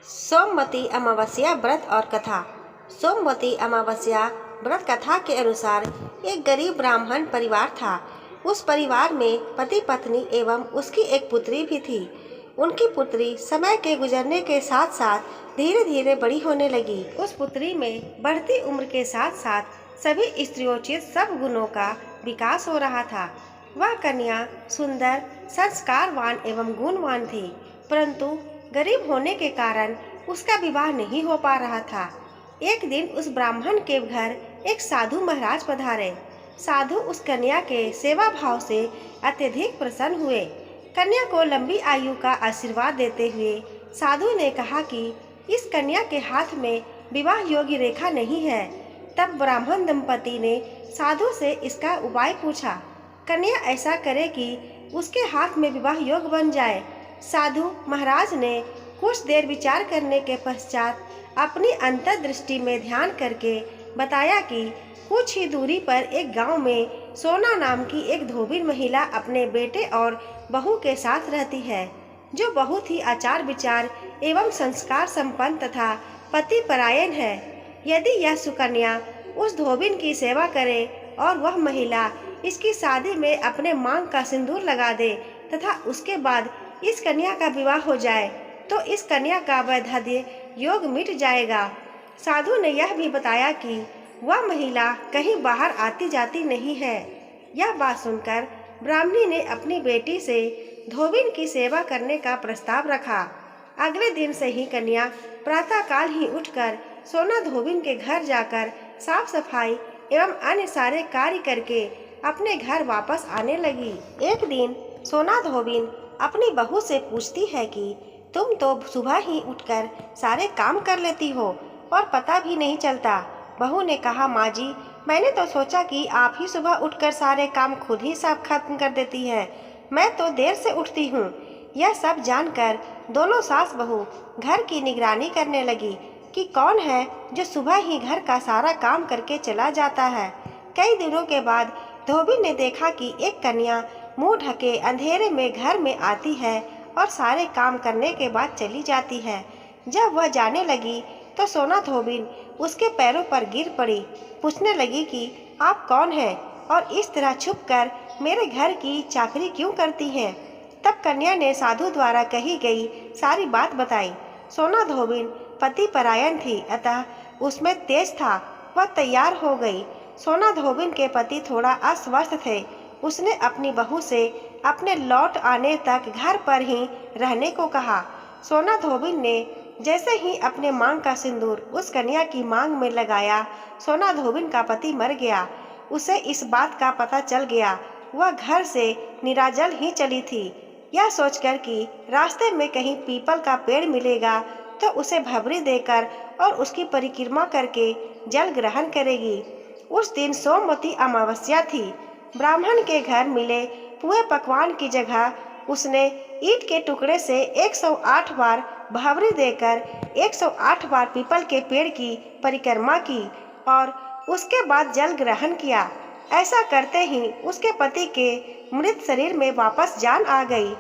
सोमवती अमावस्या व्रत और कथा। सोमवती अमावस्या व्रत कथा के अनुसार एक गरीब ब्राह्मण परिवार था। उस परिवार में पति पत्नी एवं उसकी एक पुत्री भी थी। उनकी पुत्री समय के गुजरने के साथ साथ धीरे धीरे बड़ी होने लगी। उस पुत्री में बढ़ती उम्र के साथ साथ सभी स्त्रियोचित सब गुणों का विकास हो रहा था। वह कन्या सुंदर, संस्कारवान एवं गुणवान थी, परंतु गरीब होने के कारण उसका विवाह नहीं हो पा रहा था। एक दिन उस ब्राह्मण के घर एक साधु महाराज पधारे। साधु उस कन्या के सेवा भाव से अत्यधिक प्रसन्न हुए। कन्या को लंबी आयु का आशीर्वाद देते हुए साधु ने कहा कि इस कन्या के हाथ में विवाह योग्य रेखा नहीं है। तब ब्राह्मण दंपति ने साधु से इसका उपाय पूछा। कन्या ऐसा करे कि उसके हाथ में विवाह योग्य बन जाए। साधु महाराज ने कुछ देर विचार करने के पश्चात अपनी अंतर्दृष्टि में ध्यान करके बताया कि कुछ ही दूरी पर एक गांव में सोना नाम की एक धोबिन महिला अपने बेटे और बहू के साथ रहती है, जो बहुत ही आचार विचार एवं संस्कार संपन्न तथा पति परायण है। यदि यह सुकन्या उस धोबिन की सेवा करे और वह महिला इसकी शादी में अपने मांग का सिंदूर लगा दे तथा उसके बाद इस कन्या का विवाह हो जाए तो इस कन्या का वैधव्य योग मिट जाएगा। साधु ने यह भी बताया कि वह महिला कहीं बाहर आती जाती नहीं है। यह बात सुनकर ब्राह्मणी ने अपनी बेटी से धोबिन की सेवा करने का प्रस्ताव रखा। अगले दिन से ही कन्या प्रातःकाल ही उठकर सोना धोबिन के घर जाकर साफ सफाई एवं अन्य सारे कार्य करके अपने घर वापस आने लगी। एक दिन सोना धोबिन अपनी बहू से पूछती है कि तुम तो सुबह ही उठकर सारे काम कर लेती हो और पता भी नहीं चलता। बहू ने कहा, माँ जी, मैंने तो सोचा कि आप ही सुबह उठकर सारे काम खुद ही सब खत्म कर देती हैं। मैं तो देर से उठती हूँ। यह सब जानकर दोनों सास बहू घर की निगरानी करने लगी कि कौन है जो सुबह ही घर का सारा काम करके चला जाता है। कई दिनों के बाद धोबी ने देखा कि एक कन्या मुंह ढके अंधेरे में घर में आती है और सारे काम करने के बाद चली जाती है। जब वह जाने लगी तो सोना धोबिन उसके पैरों पर गिर पड़ी। पूछने लगी कि आप कौन हैं और इस तरह छुपकर मेरे घर की चाकरी क्यों करती हैं। तब कन्या ने साधु द्वारा कही गई सारी बात बताई। सोना धोबिन पति परायण थी, अतः उसमें तेज था। वह तैयार हो गई। सोना धोबिन के पति थोड़ा अस्वस्थ थे। उसने अपनी बहू से अपने लौट आने तक घर पर ही रहने को कहा। सोना धोबिन ने जैसे ही अपने मांग का सिंदूर उस कन्या की मांग में लगाया, सोना धोबिन का पति मर गया। उसे इस बात का पता चल गया। वह घर से निराजल ही चली थी। यह सोचकर कि रास्ते में कहीं पीपल का पेड़ मिलेगा तो उसे भभरी देकर और उसकी परिक्रमा करके जल ग्रहण करेगी। उस दिन सोमवती अमावस्या थी। ब्राह्मण के घर मिले पुए पकवान की जगह उसने ईंट के टुकड़े से 108 बार भभरी देकर 108 बार पीपल के पेड़ की परिक्रमा की और उसके बाद जल ग्रहण किया। ऐसा करते ही उसके पति के मृत शरीर में वापस जान आ गई।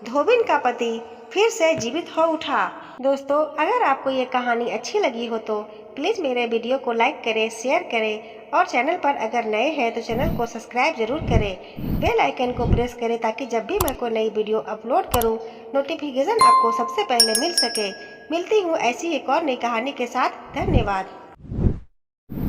धोबिन का पति फिर से जीवित हो उठा। दोस्तों, अगर आपको ये कहानी अच्छी लगी हो तो प्लीज़ मेरे वीडियो को लाइक करें, शेयर करें और चैनल पर अगर नए हैं तो चैनल को सब्सक्राइब जरूर करें। बेल आइकन को प्रेस करें ताकि जब भी मैं कोई नई वीडियो अपलोड करूं नोटिफिकेशन आपको सबसे पहले मिल सके। मिलती हूँ ऐसी एक और नई कहानी के साथ। धन्यवाद।